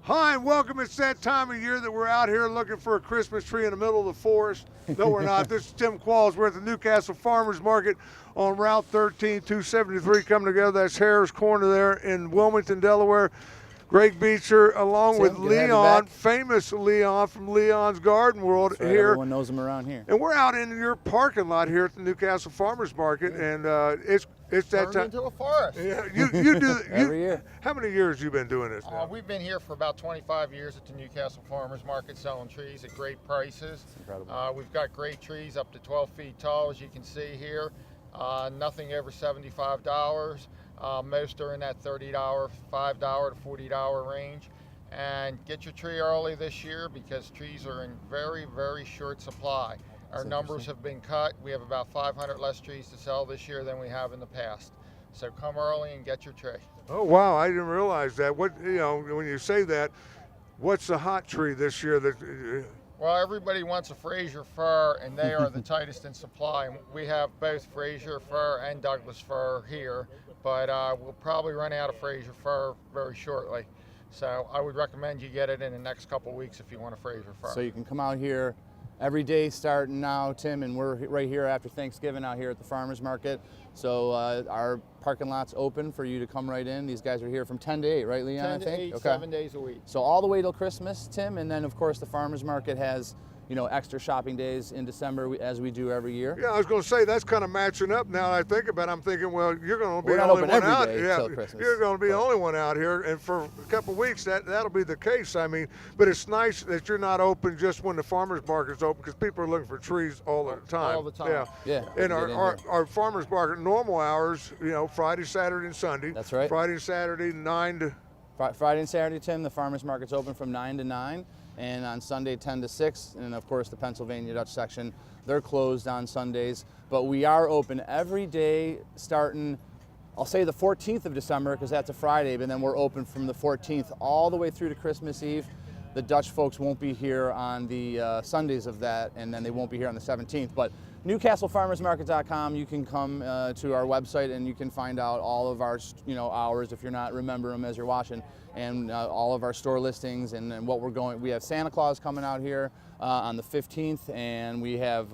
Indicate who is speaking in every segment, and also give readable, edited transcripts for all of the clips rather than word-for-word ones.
Speaker 1: Hi, and welcome. It's that time of year that we're out here looking for a Christmas tree in the middle of the forest. No, we're not. This is Tim Qualls. We're at the Newcastle Farmers Market on Route 13, 273 coming together. That's Harris Corner there in Wilmington, Delaware. Greg Beecher along with Leon, famous Leon from Leon's Garden World.
Speaker 2: That's right,
Speaker 1: here.
Speaker 2: Everyone knows him around here.
Speaker 1: And we're out in your parking lot here at the Newcastle Farmers Market, and it's that time.
Speaker 3: Into a forest.
Speaker 1: Yeah, you do
Speaker 2: Every year.
Speaker 1: How many years you been doing this now?
Speaker 3: We've been here for about 25 years at the Newcastle Farmers Market selling trees at great prices.
Speaker 2: Incredible.
Speaker 3: We've got great trees up to 12 feet tall, as you can see here. Nothing over $75. Most are in that $30, $5 to $40 range. And get your tree early this year because trees are in very, very short supply. Our numbers have been cut. We have about 500 less trees to sell this year than we have in the past. So come early and get your tree.
Speaker 1: Oh wow, I didn't realize that. What, you know, when you say that, what's the hot tree this year that?
Speaker 3: Well, everybody wants a Fraser fir, and they are the tightest in supply. We have both Fraser fir and Douglas fir here, but we'll probably run out of Fraser fir very shortly. So I would recommend you get it in the next couple weeks if you want a Fraser fir.
Speaker 2: So you can come out here every day starting now, Tim, and we're right here after Thanksgiving out here at the farmers market. So our parking lot's open for you to come right in. These guys are here from 10 to 8, right, Leon?
Speaker 3: 10 to 8,
Speaker 2: Okay.
Speaker 3: 7 days a week.
Speaker 2: So all the way till Christmas, Tim, and then of course the farmers market has, you know, extra shopping days in December as we do every year.
Speaker 1: Yeah, I was going to say that's kind of matching up now. I think about it, I'm thinking, well, you're going to be
Speaker 2: We're
Speaker 1: the
Speaker 2: not
Speaker 1: only
Speaker 2: open
Speaker 1: one
Speaker 2: every
Speaker 1: out.
Speaker 2: day
Speaker 1: Yeah,
Speaker 2: till Christmas,
Speaker 1: you're going to be the only one out here, and for a couple of weeks that'll be the case. I mean, but it's nice that you're not open just when the farmers market's open because people are looking for trees all the time.
Speaker 3: All the time.
Speaker 1: Yeah.
Speaker 2: Yeah.
Speaker 1: And
Speaker 2: get in
Speaker 1: our farmers market normal hours, you know, Friday, Saturday, and Sunday.
Speaker 2: That's right.
Speaker 1: Friday and Saturday 9 to.
Speaker 2: Friday and Saturday, Tim, the farmers market's open from 9 to 9, and on Sunday 10 to 6, and of course the Pennsylvania Dutch section, they're closed on Sundays, but we are open every day starting, I'll say the 14th of December because that's a Friday, but then we're open from the 14th all the way through to Christmas Eve. The Dutch folks won't be here on the Sundays of that, and then they won't be here on the 17th, but NewcastleFarmersMarket.com, you can come to our website and you can find out all of our, you know, hours if you're not remembering them as you're watching, and all of our store listings and what we're going. We have Santa Claus coming out here on the 15th, and we have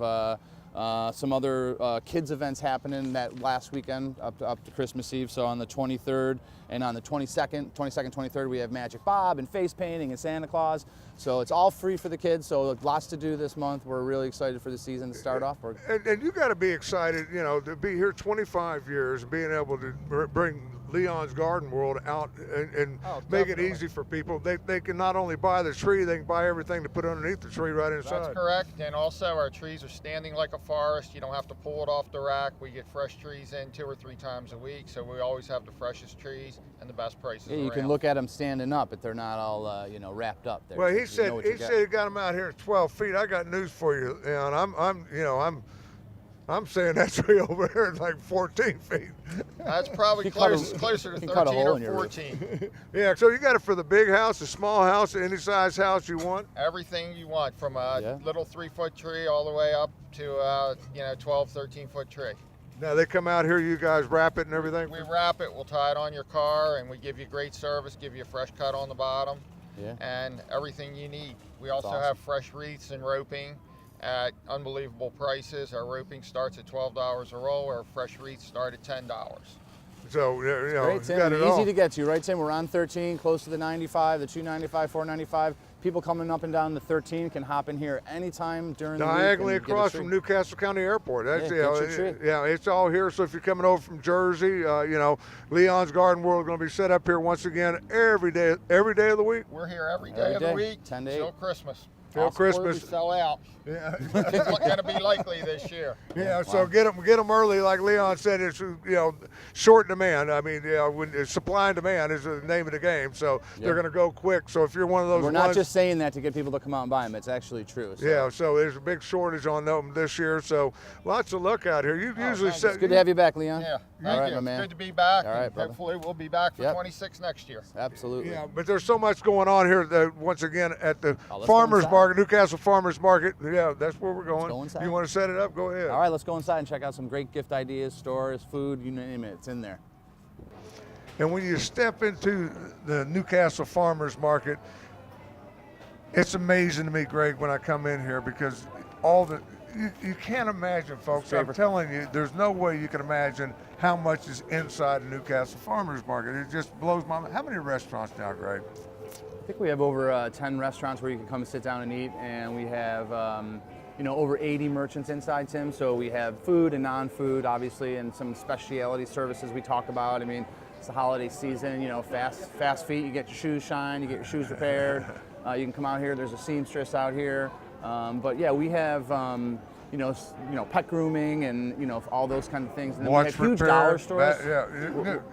Speaker 2: some other kids events happening that last weekend up to Christmas Eve. So on the 23rd and on the 22nd, 23rd, we have Magic Bob and face painting and Santa Claus. So it's all free for the kids. So lots to do this month. We're really excited for the season to start off.
Speaker 1: And you got to be excited, you know, to be here 25 years and being able to bring Leon's Garden World out and make it easy for people. They can not only buy the tree, they can buy everything to put underneath the tree right inside.
Speaker 3: That's correct. And also our trees are standing like a forest. You don't have to pull it off the rack. We get fresh trees in 2 or 3 times a week. So we always have the freshest trees and the best prices
Speaker 2: Yeah, you
Speaker 3: around.
Speaker 2: can look at them standing up, but they're not all, you know, wrapped up there.
Speaker 1: Well, he
Speaker 2: You
Speaker 1: said
Speaker 2: know what
Speaker 1: he
Speaker 2: you got.
Speaker 1: said he got him out here at 12 feet. I got news for you, and I'm saying that tree over here is like 14 feet.
Speaker 3: That's probably closer to
Speaker 2: you cut a
Speaker 3: 13
Speaker 2: hole
Speaker 3: or
Speaker 2: in your roof.
Speaker 3: 14.
Speaker 1: Yeah, so you got it for the big house, the small house, any size house you want.
Speaker 3: Everything you want, from a little 3-foot tree all the way up to 12, 13-foot tree.
Speaker 1: Now they come out here, you guys wrap it and everything.
Speaker 3: We wrap it, we'll tie it on your car, and we give you great service, give you a fresh cut on the bottom, and everything you need. We also have fresh wreaths and roping at unbelievable prices. Our roping starts at $12 a roll. Our fresh wreaths start at $10.
Speaker 1: So you know,
Speaker 2: Great, Tim.
Speaker 1: got it
Speaker 2: Easy
Speaker 1: all.
Speaker 2: to get to, right, Tim? We're on 13, close to the 95, the 295, 495. People coming up and down the 13 can hop in here anytime during the week.
Speaker 1: Diagonally across from Newcastle County Airport. That's
Speaker 2: get your tree.
Speaker 1: yeah, it's all here. So if you're coming over from Jersey, Leon's Garden World is going to be set up here once again every day of the week.
Speaker 3: We're here every day of the week
Speaker 2: 10 to 8.
Speaker 3: till Christmas.
Speaker 1: Till Christmas.
Speaker 3: We sell out.
Speaker 1: Yeah.
Speaker 3: It's going to be likely this year.
Speaker 1: Yeah, so get them early, like Leon said. It's short demand. I mean, when supply and demand is the name of the game. So they're going to go quick. So if you're one of those,
Speaker 2: we're not just saying that to get people to come out and buy them. It's actually true. So.
Speaker 1: Yeah, so there's a big shortage on them this year. So lots of luck out here. You usually
Speaker 2: It's good to have you back, Leon.
Speaker 3: Yeah,
Speaker 2: All
Speaker 3: thank
Speaker 2: right,
Speaker 3: you.
Speaker 2: my
Speaker 3: It's
Speaker 2: man.
Speaker 3: good to be back.
Speaker 2: All right,
Speaker 3: and
Speaker 2: brother.
Speaker 3: hopefully we'll be back for 26 next year.
Speaker 2: Absolutely.
Speaker 1: Yeah, but there's so much going on here once again at the
Speaker 2: let's
Speaker 1: Farmers
Speaker 2: go inside.
Speaker 1: Market, Newcastle Farmers Market. Yeah, that's where we're going.
Speaker 2: go inside.
Speaker 1: You want to set it up? Go ahead.
Speaker 2: All right, let's go inside and check out some great gift ideas, stores, food, you name it. It's in there.
Speaker 1: And when you step into the Newcastle Farmers Market, it's amazing to me, Greg, when I come in here, because you can't imagine, folks. I'm telling you, there's no way you can imagine how much is inside the Newcastle Farmers Market. It just blows my mind. How many restaurants now, Greg?
Speaker 2: I think we have over 10 restaurants where you can come and sit down and eat, and we have over 80 merchants inside, Tim. So we have food and non-food, obviously, and some specialty services we talk about. I mean, it's the holiday season. Fast feet. You get your shoes shined, you get your shoes repaired. You can come out here. There's a seamstress out here. But yeah, we have pet grooming and all those kind of things. And then we have huge dollar stores.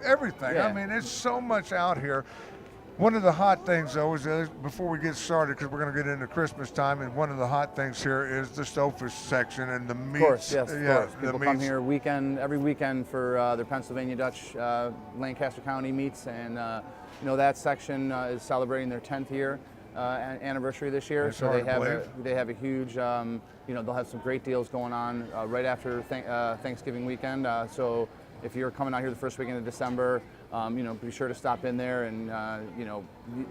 Speaker 1: Everything.
Speaker 2: Yeah.
Speaker 1: I mean, it's so much out here. One of the hot things, though, is before we get started, because we're going to get into Christmas time, and one of the hot things here is the stovefish section and the meats.
Speaker 2: Of course, yes, of course.
Speaker 1: The
Speaker 2: People come here every weekend for their Pennsylvania Dutch Lancaster County meats, and that section is celebrating their 10th year anniversary this year. So they have a huge, they'll have some great deals going on right after Thanksgiving weekend. So if you're coming out here the first weekend of December, be sure to stop in there, and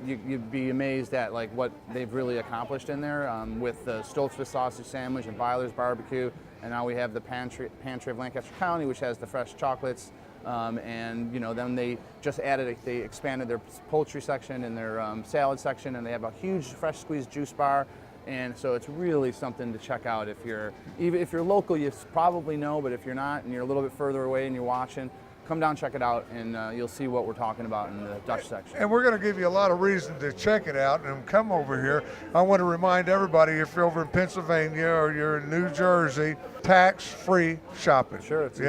Speaker 2: you'd be amazed at what they've really accomplished in there with the Stovefish sausage sandwich and Byler's barbecue, and now we have the pantry of Lancaster County, which has the fresh chocolates, and then they just they expanded their poultry section and their salad section, and they have a huge fresh squeezed juice bar. And so it's really something to check out. If you're local, you probably know, but if you're not and you're a little bit further away and you're watching, come down, check it out, and you'll see what we're talking about in the Dutch section.
Speaker 1: And we're going to give you a lot of reason to check it out and come over here. I want to remind everybody, if you're over in Pennsylvania or you're in New Jersey, tax-free shopping.
Speaker 2: Sure, it's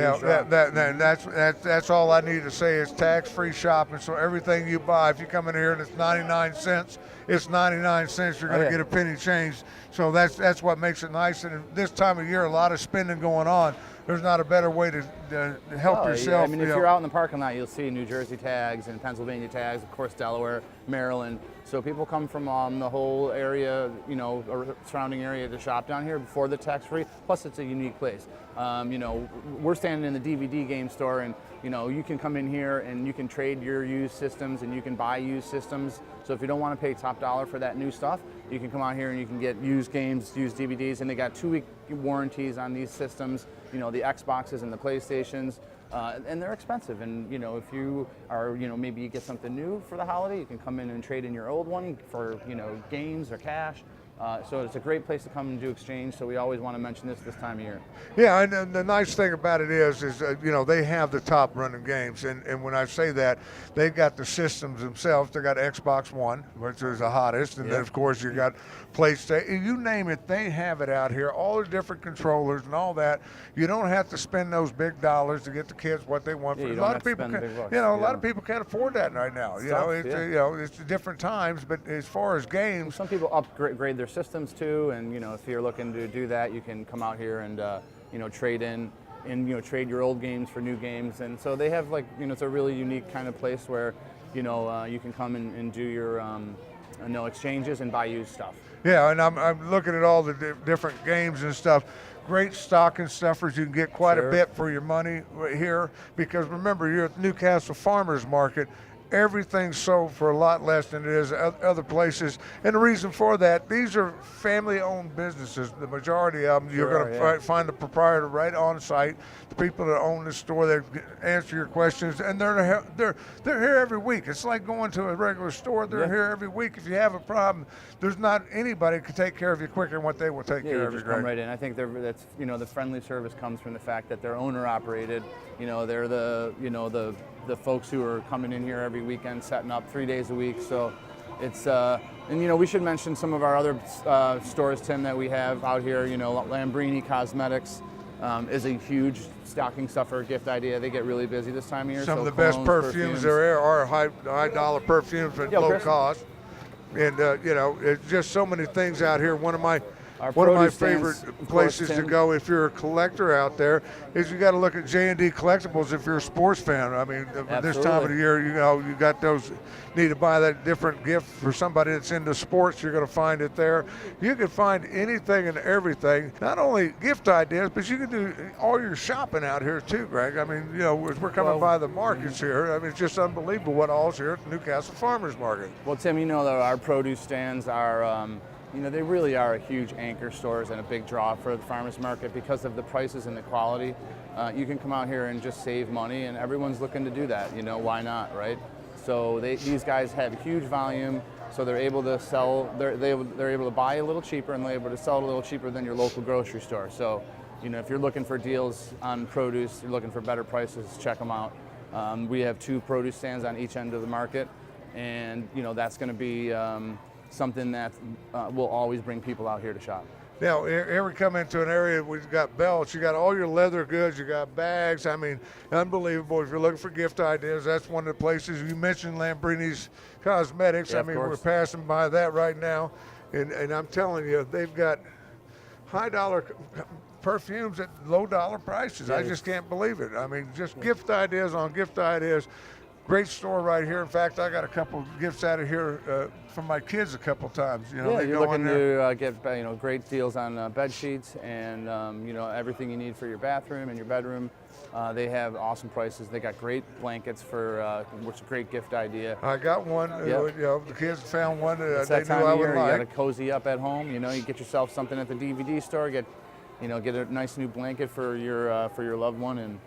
Speaker 1: that's all I need to say is tax-free shopping. So everything you buy, if you come in here and it's 99 cents, it's 99 cents. You're going to get a penny change. So that's what makes it nice. And this time of year, a lot of spending going on. There's not a better way to help yourself.
Speaker 2: Yeah. I mean, if you're out in the parking lot, you'll see New Jersey tags and Pennsylvania tags, of course, Delaware, Maryland. So people come from the whole area, or surrounding area to shop down here before the tax-free. Plus, it's a unique place. We're standing in the DVD game store, and you can come in here and you can trade your used systems and you can buy used systems. So if you don't want to pay top dollar for that new stuff, you can come out here and you can get used games, used DVDs, and they got 2-week warranties on these systems. The Xboxes and the PlayStations, and they're expensive. And if you are, maybe you get something new for the holiday, you can come in and trade in your old one for games or cash. So it's a great place to come and do exchange. So we always want to mention this time of year.
Speaker 1: Yeah, and the nice thing about it is they have the top running games, and when I say that, they've got the systems themselves. They got Xbox One, which is the hottest, and then of course you got PlayStation. You name it, they have it out here. All the different controllers and all that. You don't have to spend those big dollars to get the kids what they want.
Speaker 2: Yeah,
Speaker 1: a lot of people, a lot of people can't afford that right now. It's different times, but as far as games,
Speaker 2: some people upgrade their systems too, and if you're looking to do that, you can come out here and trade in and trade your old games for new games. And so they have it's a really unique kind of place where you can come and do your exchanges and buy used stuff.
Speaker 1: Yeah, and I'm looking at all the different games and stuff. Great stocking stuffers. You can get quite a bit for your money here, because remember, you're at the Newcastle Farmers Market. Everything's sold for a lot less than it is at other places. And the reason for that, these are family-owned businesses. The majority of them, you're going to find the proprietor right on site, the people that own the store that answer your questions, and they're here every week. It's like going to a regular store. They're here every week. If you have a problem, there's not anybody who can take care of you quicker than what they will take care of you.
Speaker 2: Yeah, come right in. I think that's the friendly service comes from the fact that they're owner-operated. They're the folks who are coming in here every weekend, setting up 3 days a week. So it's and we should mention some of our other stores, Tim, that we have out here. Lambrini Cosmetics is a huge stocking stuffer gift idea. They get really busy this time of year.
Speaker 1: Some of the best perfumes there are high dollar perfumes at low cost. And it's just so many things out here. One of my
Speaker 2: Our
Speaker 1: One of my
Speaker 2: produce
Speaker 1: favorite
Speaker 2: stands, of course,
Speaker 1: places to
Speaker 2: Tim.
Speaker 1: go if you're a collector out there is you got to look at J&D Collectibles if you're a sports fan. I mean, this time of the
Speaker 2: Absolutely.
Speaker 1: year, you got those, need to buy that different gift for somebody that's into sports, you're going to find it there. You can find anything and everything, not only gift ideas, but you can do all your shopping out here too, Greg. I mean, as we're coming by the markets here, I mean, it's just unbelievable what all's here at the Newcastle Farmers Market.
Speaker 2: Well, Tim, you know that our produce stands are, they really are a huge anchor stores and a big draw for the farmers market because of the prices and the quality. You can come out here and just save money, and everyone's looking to do that. Why not, right? So these guys have huge volume, so they're able to sell. They're able to buy a little cheaper, and they're able to sell it a little cheaper than your local grocery store. So, if you're looking for deals on produce, you're looking for better prices, check them out. We have 2 produce stands on each end of the market, and that's going to be something that will always bring people out here to shop.
Speaker 1: Now, here we come into an area where you've got belts, you got all your leather goods, you got bags. I mean, unbelievable. If you're looking for gift ideas, that's one of the places. You mentioned Lambrini's Cosmetics.
Speaker 2: Yeah,
Speaker 1: I mean,
Speaker 2: of
Speaker 1: we're
Speaker 2: course.
Speaker 1: passing by that right now, and I'm telling you, they've got high dollar perfumes at low dollar prices. I just can't believe it. I mean, just gift ideas on gift ideas. Great store right here. In fact, I got a couple gifts out of here from my kids a couple times. They
Speaker 2: You're
Speaker 1: go in
Speaker 2: looking
Speaker 1: there.
Speaker 2: to get great deals on bed sheets and everything you need for your bathroom and your bedroom. They have awesome prices. They got great blankets which is a great gift idea.
Speaker 1: I got one.
Speaker 2: Yep.
Speaker 1: The kids found one that
Speaker 2: It's
Speaker 1: they
Speaker 2: that
Speaker 1: knew
Speaker 2: time
Speaker 1: I
Speaker 2: of
Speaker 1: would
Speaker 2: year. You
Speaker 1: like.
Speaker 2: got to cozy up at home. You get yourself something at the DVD store. Get a nice new blanket for your loved one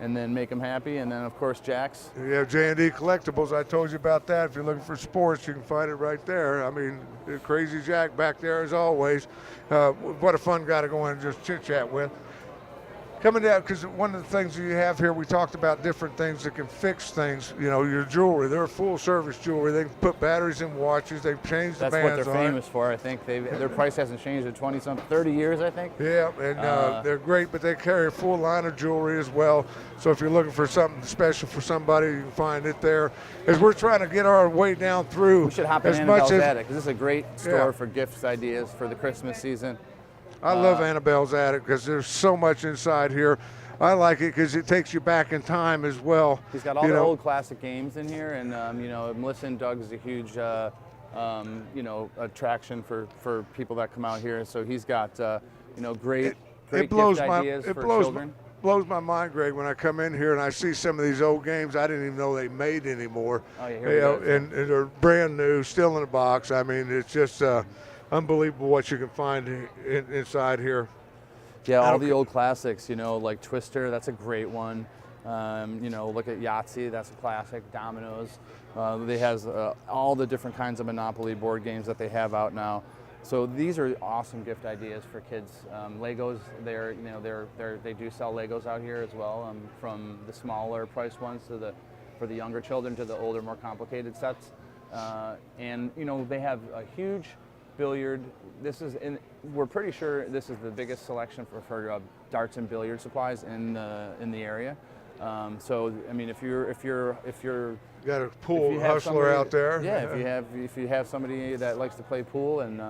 Speaker 2: and then make them happy. And then of course Jack's.
Speaker 1: Yeah, J&D Collectibles. I told you about that. If you're looking for sports, you can find it right there. I mean, Crazy Jack back there as always. What a fun guy to go in and just chit chat with. Coming down, because one of the things you have here, we talked about different things that can fix things. Your jewelry. They're full service jewelry. They can put batteries in watches. They've changed the
Speaker 2: That's
Speaker 1: bands
Speaker 2: what they're
Speaker 1: on it.
Speaker 2: famous for. I think their price hasn't changed in 30 years, I think.
Speaker 1: Yeah, and they're great, but they carry a full line of jewelry as well. So if you're looking for something special for somebody, you can find it there. As we're trying to get our way down through,
Speaker 2: We should hop in
Speaker 1: as much
Speaker 2: Annabelles
Speaker 1: as
Speaker 2: Ad because this is a great store
Speaker 1: Yeah.
Speaker 2: for gifts ideas for the Christmas season.
Speaker 1: I love Annabelles Ad because there's so much inside here. I like it because it takes you back in time as well.
Speaker 2: He's got all the old classic games in here, and Melissa and Doug is a huge attraction for people that come out here. So he's got great gift ideas for children.
Speaker 1: Blows my mind, Greg, when I come in here and I see some of these old games I didn't even know they made anymore.
Speaker 2: Oh, yeah, here we go.
Speaker 1: And they're brand new, still in a box. I mean, it's just unbelievable what you can find inside here.
Speaker 2: Yeah, all the old classics, like Twister, that's a great one. Look at Yahtzee, that's a classic. Dominoes. They has all the different kinds of Monopoly board games that they have out now. So these are awesome gift ideas for kids. Legos, they do sell Legos out here as well, from the smaller priced ones for the younger children to the older, more complicated sets. And they have a huge billiard. We're pretty sure this is the biggest selection for darts and billiard supplies in the area. So I mean, if you're
Speaker 1: got a pool hustler
Speaker 2: somebody,
Speaker 1: out there.
Speaker 2: Yeah, if you have somebody that likes to play pool and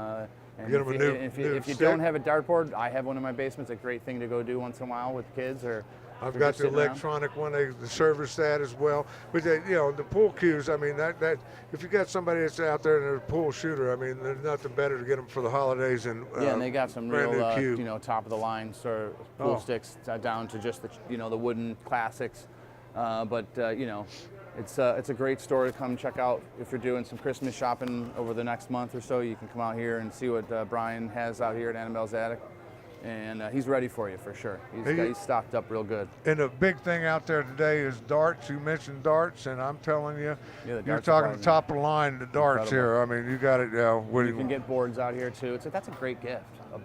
Speaker 1: Get 'em a new
Speaker 2: if you
Speaker 1: stick.
Speaker 2: don't have a dartboard, I have one in my basement. It's a great thing to go do once in a while with kids or.
Speaker 1: I've
Speaker 2: or
Speaker 1: got
Speaker 2: just
Speaker 1: the
Speaker 2: sitting around.
Speaker 1: electronic one, they service that as well. But the pool cues, I mean, that if you got somebody that's out there and they're a pool shooter, I mean, there's nothing better to get them for the holidays and
Speaker 2: and they got some
Speaker 1: brand
Speaker 2: real,
Speaker 1: new cue.
Speaker 2: top of the line sort of pool sticks down to just the wooden classics. It's a great store to come check out if you're doing some Christmas shopping over the next month or so. You can come out here and see what Brian has out here at Annabelles Ad. And he's ready for you for sure. He's stocked up real good.
Speaker 1: And the big thing out there today is darts. You mentioned darts, and I'm telling you,
Speaker 2: Yeah, the
Speaker 1: you're
Speaker 2: darts
Speaker 1: talking
Speaker 2: are
Speaker 1: the top of the line, the darts
Speaker 2: Incredible.
Speaker 1: here. I mean, you got it now.
Speaker 2: You can get boards out here too. That's a great gift. A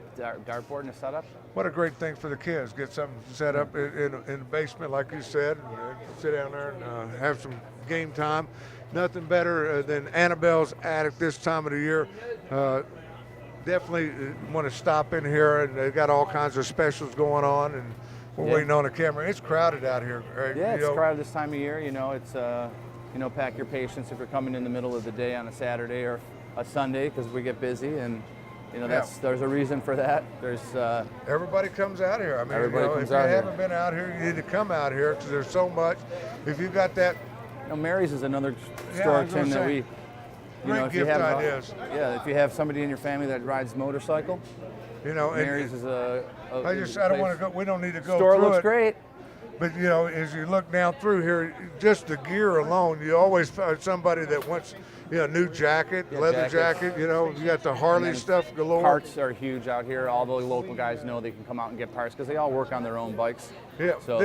Speaker 2: dartboard and a setup.
Speaker 1: What a great thing for the kids. Get something set up in the basement, like you said, and sit down there and have some game time. Nothing better than Annabelles Ad this time of the year. Definitely want to stop in here, and they've got all kinds of specials going on, and we're waiting on the camera. It's crowded out here. Right?
Speaker 2: Yeah, it's crowded this time of year. It's pack your patience if you're coming in the middle of the day on a Saturday or a Sunday because we get busy, and You know, there's a reason for that.
Speaker 1: Everybody comes out here. I mean,
Speaker 2: Everybody comes
Speaker 1: if you
Speaker 2: out here.
Speaker 1: haven't been out here, you need to come out here because there's so much. If you got that,
Speaker 2: Mary's is another
Speaker 1: I
Speaker 2: store,
Speaker 1: was gonna
Speaker 2: Tim, that
Speaker 1: say, great
Speaker 2: if you
Speaker 1: gift
Speaker 2: have
Speaker 1: ideas.
Speaker 2: if you have somebody in your family that rides motorcycle,
Speaker 1: and
Speaker 2: Mary's is a
Speaker 1: I don't want to go. We don't need to go
Speaker 2: store
Speaker 1: through
Speaker 2: looks
Speaker 1: it.
Speaker 2: great.
Speaker 1: But as you look down through here, just the gear alone, you always find somebody that wants, new jacket, leather jacket. You got the Harley stuff galore.
Speaker 2: Parts are huge out here. All the local guys know they can come out and get parts because they all work on their own bikes.
Speaker 1: Yeah.
Speaker 2: So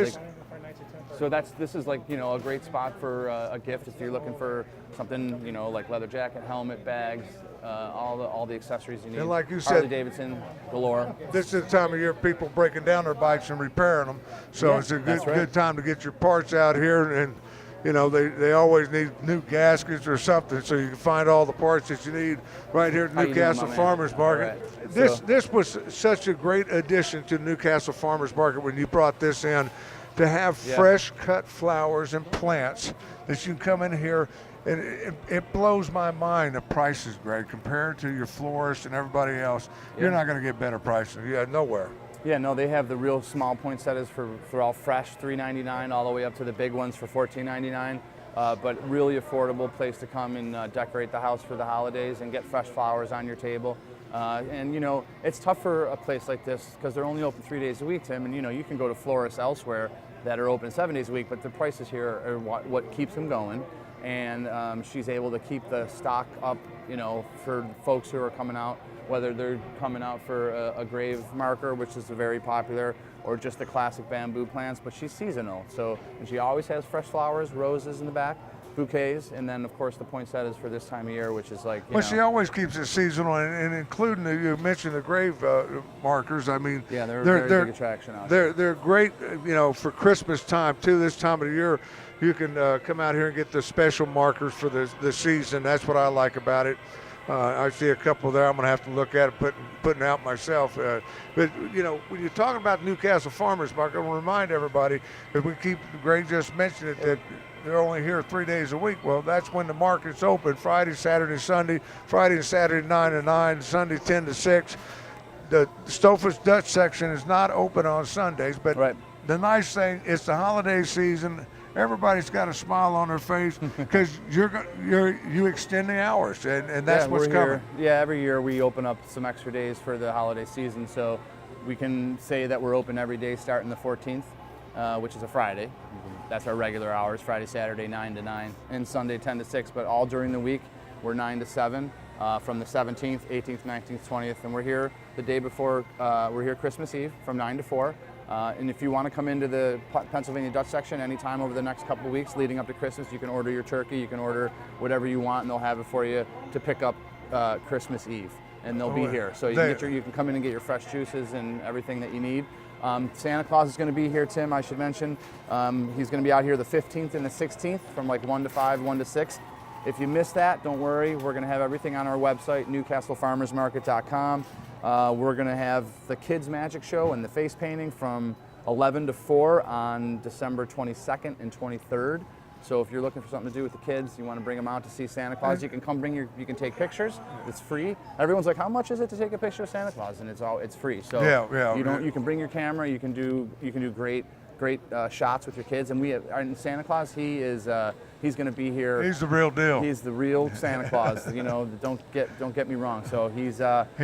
Speaker 2: this is like a great spot for a gift if you're looking for something like leather jacket, helmet, bags, all the accessories you need.
Speaker 1: And like you said,
Speaker 2: Harley Davidson galore.
Speaker 1: This is the time of year people breaking down their bikes and repairing them. So it's a good time to get your parts out here. And they always need new gaskets or something, so you can find all the parts that you need right here at Newcastle Farmers Market.
Speaker 2: Right.
Speaker 1: This was such a great addition to Newcastle Farmers Market when you brought this in, to have fresh cut flowers and plants that you can come in here. And it blows my mind the prices, Greg, compared to your florist and everybody else. You're not going to get better prices. Nowhere.
Speaker 2: Yeah, no, they have the real small poinsettias for all fresh, $3.99, all the way up to the big ones for $14.99. But really affordable place to come and decorate the house for the holidays and get fresh flowers on your table. And it's tough for a place like this because they're only open 3 days a week, Tim. And you can go to florists elsewhere that are open 7 days a week, but the prices here are what keeps them going. And she's able to keep the stock up, for folks who are coming out, whether they're coming out for a grave marker, which is very popular, or just the classic bamboo plants, but she's seasonal. And she always has fresh flowers, roses in the back, bouquets, and then of course the poinsettias for this time of year, which is like,
Speaker 1: she always keeps it seasonal, and including you mentioned the grave markers. I mean,
Speaker 2: they're a very big attraction out here.
Speaker 1: They're great, for Christmas time too. This time of the year, you can come out here and get the special markers for the season. That's what I like about it. I see a couple there. I'm going to have to look at it, putting out myself. But when you're talking about Newcastle Farmers Market, I want to remind everybody that Greg just mentioned it, that they're only here 3 days a week. Well, that's when the market's open: Friday, Saturday, Sunday. Friday and Saturday 9 to 9, Sunday 10 to 6. The Stouffer's Dutch section is not open on Sundays, but the nice thing, it's the holiday season. Everybody's got a smile on their face because you extend the hours, and that's what's coming.
Speaker 2: Yeah, every year we open up some extra days for the holiday season, so we can say that we're open every day starting the 14th, which is a Friday. That's our regular hours: Friday, Saturday 9 to 9, and Sunday 10 to 6. But all during the week we're 9 to 7 from the 17th, 18th, 19th, 20th, and we're here the day before. We're here Christmas Eve from 9 to 4. And if you want to come into the Pennsylvania Dutch section anytime over the next couple of weeks leading up to Christmas, you can order your turkey, you can order whatever you want, and they'll have it for you to pick up Christmas Eve. And they'll be here. So you can come in and get your fresh juices and everything that you need. Santa Claus is going to be here, Tim, I should mention. He's going to be out here the 15th and the 16th from like 1 to 5, 1 to 6. If you missed that, don't worry. We're going to have everything on our website, newcastlefarmersmarket.com. We're going to have the Kids Magic Show and the face painting from 11 to 4 on December 22nd and 23rd. So if you're looking for something to do with the kids, you want to bring them out to see Santa Claus, you can come you can take pictures. It's free. Everyone's like, how much is it to take a picture of Santa Claus? And it's free. So you can bring your camera. You can do great shots with your kids. And Santa Claus, he's going to be here.
Speaker 1: He's the real deal.
Speaker 2: He's the real Santa Claus. Don't get me wrong. So
Speaker 1: he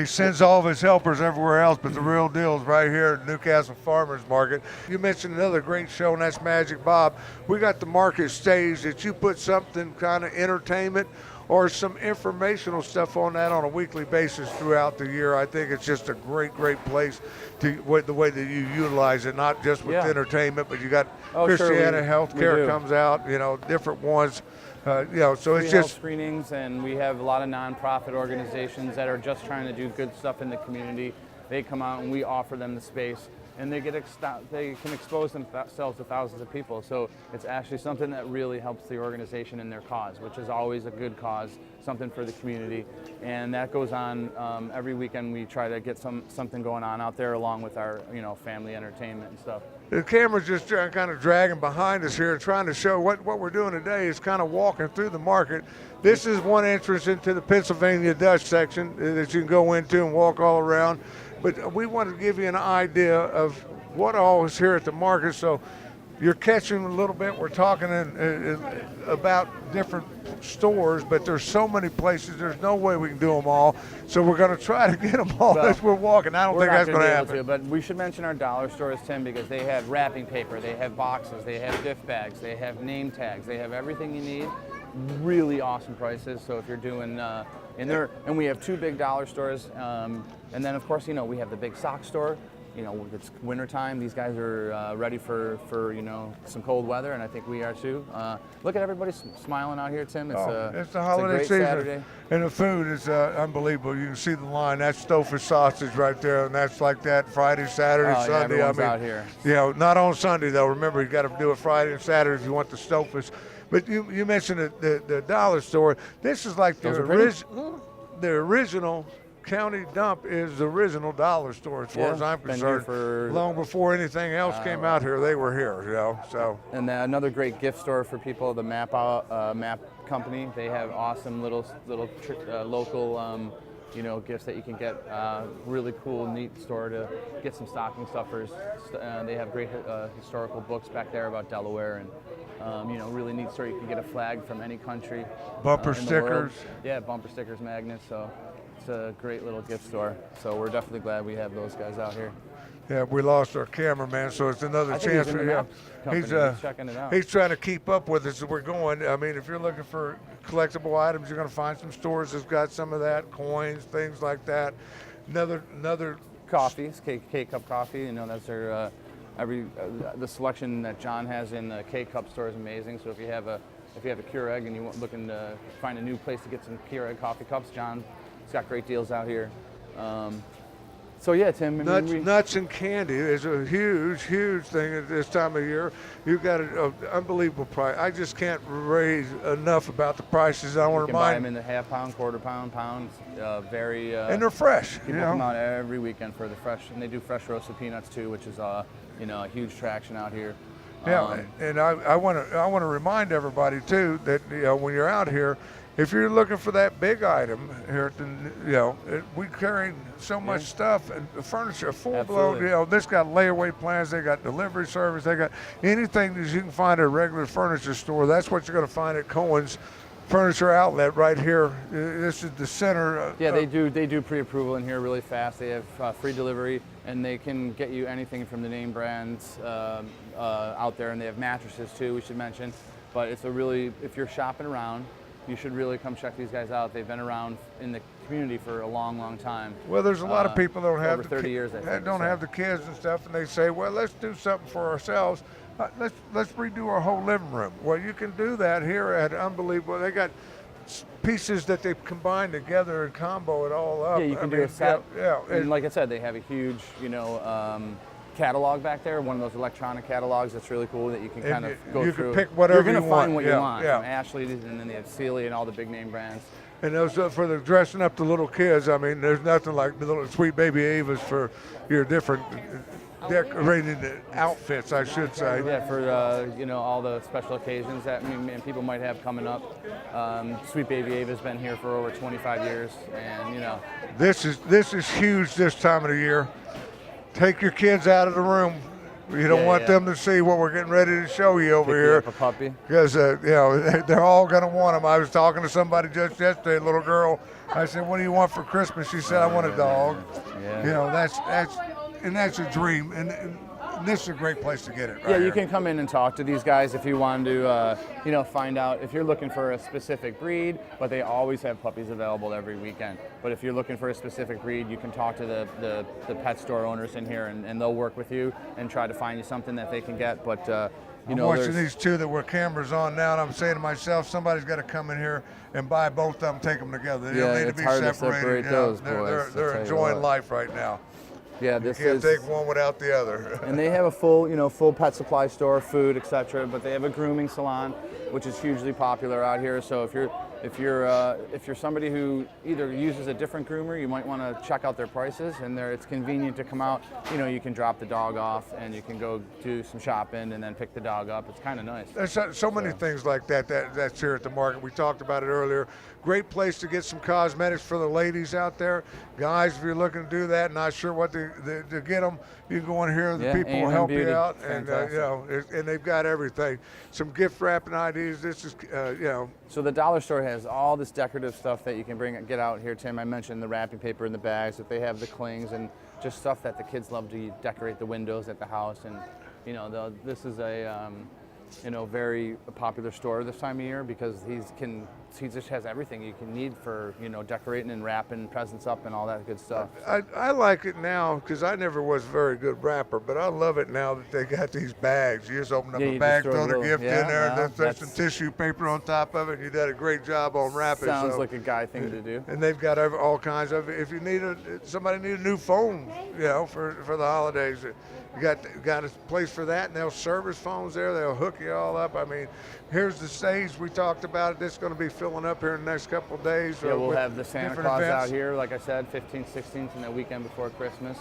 Speaker 1: sends all of his helpers everywhere else, but the real deal is right here at Newcastle Farmers Market. You mentioned another great show, and that's Magic Bob. We got the market stage that you put something kind of entertainment or some informational stuff on that on a weekly basis throughout the year. I think it's just a great place the way that you utilize it, not just with entertainment, but you got Christiana Healthcare comes out, different ones. So it's just
Speaker 2: screenings, and we have a lot of nonprofit organizations that are just trying to do good stuff in the community. They come out and we offer them the space, and they can expose themselves to thousands of people. So it's actually something that really helps the organization and their cause, which is always a good cause, something for the community. And that goes on every weekend. We try to get something going on out there along with our family entertainment and stuff.
Speaker 1: the camera's just kind of dragging behind us here and trying to show what we're doing today is kind of walking through the market. This is one entrance into the Pennsylvania Dutch section that you can go into and walk all around. But we want to give you an idea of what all is here at the market. So you're catching a little bit. We're talking about different stores, but there's so many places. There's no way we can do them all. So we're going to try to get them all as we're walking. I don't think that's going to happen.
Speaker 2: But we should mention our dollar stores, Tim, because they have wrapping paper, they have boxes, they have gift bags, they have name tags, they have everything you need. Really awesome prices. So if you're doing and we have 2 big dollar stores, and then of course we have the big sock store. It's winter time. These guys are ready for some cold weather, and I think we are too. Look at everybody smiling out here, Tim.
Speaker 1: It's the holiday
Speaker 2: it's a great
Speaker 1: season,
Speaker 2: Saturday.
Speaker 1: And the food is unbelievable. You can see the line. That's Stouffer's sausage right there, and that's like that Friday, Saturday, Sunday.
Speaker 2: Everyone's out here.
Speaker 1: Not on Sunday though. Remember, you got to do it Friday and Saturday if you want the Stouffer's. But you mentioned the dollar store. This is like the original. County Dump is the original dollar store as far as I'm concerned. Long before anything else came out here, they were here, So.
Speaker 2: And then another great gift store for people, the Map Company. They have awesome little local, gifts that you can get. Really cool, neat store to get some stocking stuffers. They have great historical books back there about Delaware, and really neat store. You can get a flag from any country.
Speaker 1: Bumper
Speaker 2: in the
Speaker 1: stickers.
Speaker 2: world. Yeah, bumper stickers, magnets. So. It's a great little gift store, so we're definitely glad we have those guys out here.
Speaker 1: Yeah, we lost our cameraman, so it's another chance for him. He's
Speaker 2: checking it out.
Speaker 1: He's trying to keep up with us as we're going. I mean, if you're looking for collectible items, you're going to find some stores that's got some of that, coins, things like that. Another
Speaker 2: coffees, Kcup coffee. That's their the selection that John has in the Kcup store is amazing. So if you have a Keurig and you're looking to find a new place to get some Keurig coffee cups, John. It's got great deals out here. So yeah, Tim.
Speaker 1: Nuts and candy is a huge thing at this time of year. You've got an unbelievable price. I just can't raise enough about the prices. I want to remind.
Speaker 2: You can buy them in the half pound, quarter pound, pounds.
Speaker 1: And they're fresh.
Speaker 2: People come out every weekend for the fresh, and they do fresh roasted peanuts too, which is a huge traction out here.
Speaker 1: Yeah, and I want to remind everybody too that when you're out here. If you're looking for that big item here, we carry so much stuff and furniture, full-blown. This got layaway plans. They got delivery service. They got anything that you can find at a regular furniture store. That's what you're going to find at Cowens Furniture Outlet right here. This is the center.
Speaker 2: They do pre-approval in here really fast. They have free delivery, and they can get you anything from the name brands out there. And they have mattresses too. We should mention, but if you're shopping around. You should really come check these guys out. They've been around in the community for a long, long time.
Speaker 1: Well, there's a lot of people that don't have
Speaker 2: over 30 years.
Speaker 1: Have the kids and stuff, and they say, "Well, let's do something for ourselves. Let's redo our whole living room." Well, you can do that here at Unbelievable. They got pieces that they've combined together and combo it all up.
Speaker 2: Yeah, you can do a set. And like I said, they have a huge, catalog back there, one of those electronic catalogs that's really cool that you can kind of go through.
Speaker 1: You can pick whatever you want.
Speaker 2: You're going to find what you want. From Ashley's, and then they have Sealy and all the big name brands.
Speaker 1: And those for the dressing up the little kids, I mean, there's nothing like the little sweet baby Avas for your different decorated outfits, I should say.
Speaker 2: Yeah, for all the special occasions that people might have coming up. Sweet Baby Ava's been here for over 25 years, and
Speaker 1: This is huge this time of the year. Take your kids out of the room. You don't want them to see what we're getting ready to show you over here.
Speaker 2: Up a puppy.
Speaker 1: Because they're all going to want them. I was talking to somebody just yesterday, a little girl. I said, "What do you want for Christmas?" She said, "I want a dog."
Speaker 2: Yeah.
Speaker 1: That's a dream. And this is a great place to get it. Right
Speaker 2: you can come in and talk to these guys if you want to, find out if you're looking for a specific breed. But they always have puppies available every weekend. But if you're looking for a specific breed, you can talk to the pet store owners in here, and they'll work with you and try to find you something that they can get. But
Speaker 1: I'm watching these two that were cameras on now, and I'm saying to myself, somebody's got to come in here and buy both of them, take them together. They don't need to be
Speaker 2: hard
Speaker 1: separated.
Speaker 2: To separate those boys.
Speaker 1: They're enjoying life right now.
Speaker 2: Yeah,
Speaker 1: you can't take one without the other.
Speaker 2: And they have a full pet supply store, food, etc. But they have a grooming salon, which is hugely popular out here. So if if you're somebody who either uses a different groomer, you might want to check out their prices, and it's convenient to come out. You know, you can drop the dog off and you can go do some shopping and then pick the dog up. It's kind of nice.
Speaker 1: There's so many things like that's here at the market. We talked about it earlier. Great place to get some cosmetics for the ladies out there. Guys, if you're looking to do that, not sure what to get them, you can go in here. The people will help you out, and you know, and they've got everything. Some gift wrapping ideas. This is, you know.
Speaker 2: So the dollar store has all this decorative stuff that you can get out here, Tim. I mentioned the wrapping paper in the bags, that they have the clings and just stuff that the kids love to decorate the windows at the house. And you know, this is a you know, very popular store this time of year because he just has everything you can need for, you know, decorating and wrapping presents up and all that good stuff.
Speaker 1: I like it now because I never was a very good wrapper, but I love it now that they got these bags. You just open up a bag, throw the gift in there, and there's some tissue paper on top of it. You did a great job on wrapping.
Speaker 2: Sounds like a guy thing to do.
Speaker 1: And they've got all kinds of. If you need somebody need a new phone, you know, for the holidays, you got a place for that, and they'll service phones there. They'll hook you all up. I mean, here's the stage we talked about. It's going to be filling up here in the next couple of days.
Speaker 2: Yeah, we'll have the Santa Claus out here, like I said, 15th, 16th, and the weekend before Christmas.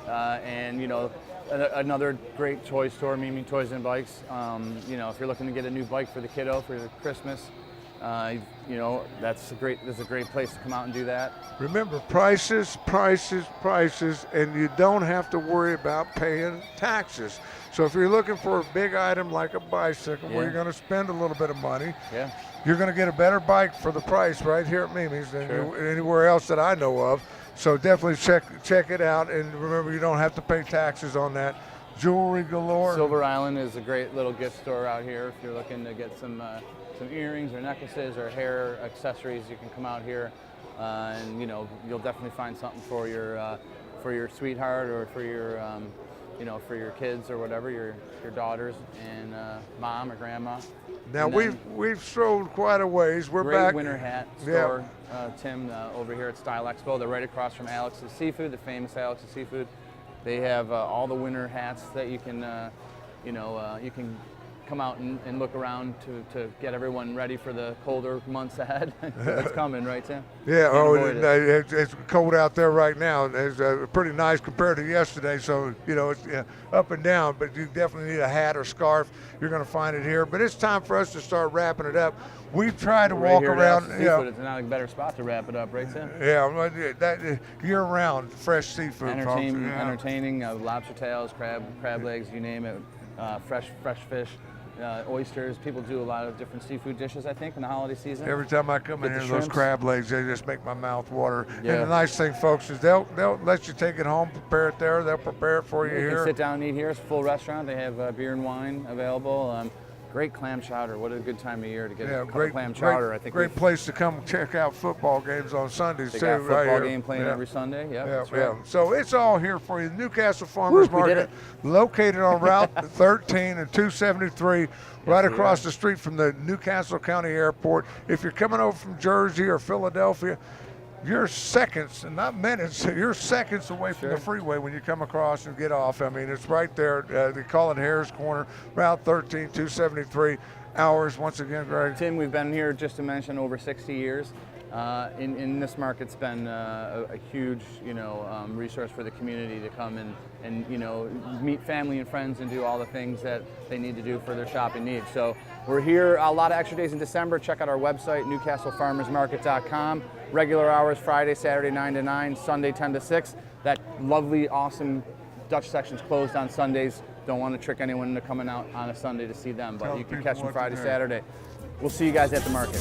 Speaker 2: And, you know, another great toy store, Mimi Toys and Bikes. You know, if you're looking to get a new bike for the kiddo for Christmas, you know, this is a great place to come out and do that.
Speaker 1: Remember, prices, and you don't have to worry about paying taxes. So if you're looking for a big item like a bicycle where you're going to spend a little bit of money, you're going to get a better bike for the price right here at Mimi's than anywhere else that I know of. So definitely check it out, and remember, you don't have to pay taxes on that. Jewelry galore.
Speaker 2: Silver Island is a great little gift store out here. If you're looking to get some earrings or necklaces or hair accessories, you can come out here, and you know, you'll definitely find something for your sweetheart or for your you know, for your kids or whatever, your daughters and mom or grandma.
Speaker 1: Now we've strolled quite a ways. We're
Speaker 2: great
Speaker 1: back.
Speaker 2: Winter hat store, Tim, over here at Style Expo. They're right across from Alex's Seafood, the famous Alex's Seafood. They have all the winter hats that you can, you know, you can come out and look around to get everyone ready for the colder months ahead. It's coming, right, Tim?
Speaker 1: Yeah, it's cold out there right now. It's pretty nice compared to yesterday, so, you know, it's up and down, but you definitely need a hat or scarf. You're going to find it here. But it's time for us to start wrapping it up. We've tried to walk around.
Speaker 2: It's not a better spot to wrap it up, right, Tim?
Speaker 1: Yeah, that year-round fresh seafood.
Speaker 2: Entertaining lobster tails, crab legs, you name it, fresh fish. Oysters. People do a lot of different seafood dishes, I think, in the holiday season.
Speaker 1: Every time I come in here, those crab legs, they just make my mouth water. Yeah. And the nice thing, folks, is they'll let you take it home, prepare it there. They'll prepare it for you here.
Speaker 2: You can sit down and eat here. It's a full restaurant. They have beer and wine available. Great clam chowder. What a good time of year to get a cup of clam chowder. I think
Speaker 1: great place to come check out football games on Sundays, too.
Speaker 2: They got football game playing every Sunday. Right.
Speaker 1: So it's all here for you. Newcastle Farmers Market, located on Route 13 and 273, right across the street from the Newcastle County Airport. If you're coming over from Jersey or Philadelphia, you're seconds, and not minutes, you're seconds away from the freeway when you come across and get off. I mean, it's right there. They call it Harris Corner, Route 13, 273. Hours, once again, Greg.
Speaker 2: Tim, we've been here, just to mention, over 60 years. In this market's been a huge, you know, resource for the community to come and you know, meet family and friends and do all the things that they need to do for their shopping needs. So we're here a lot of extra days in December. Check out our website, newcastlefarmersmarket.com. Regular hours, Friday, Saturday 9 to 9, Sunday 10 to 6. That lovely, awesome Dutch section's closed on Sundays. Don't want to trick anyone into coming out on a Sunday to see them, but you can catch them Friday, Saturday. We'll see you guys at the market.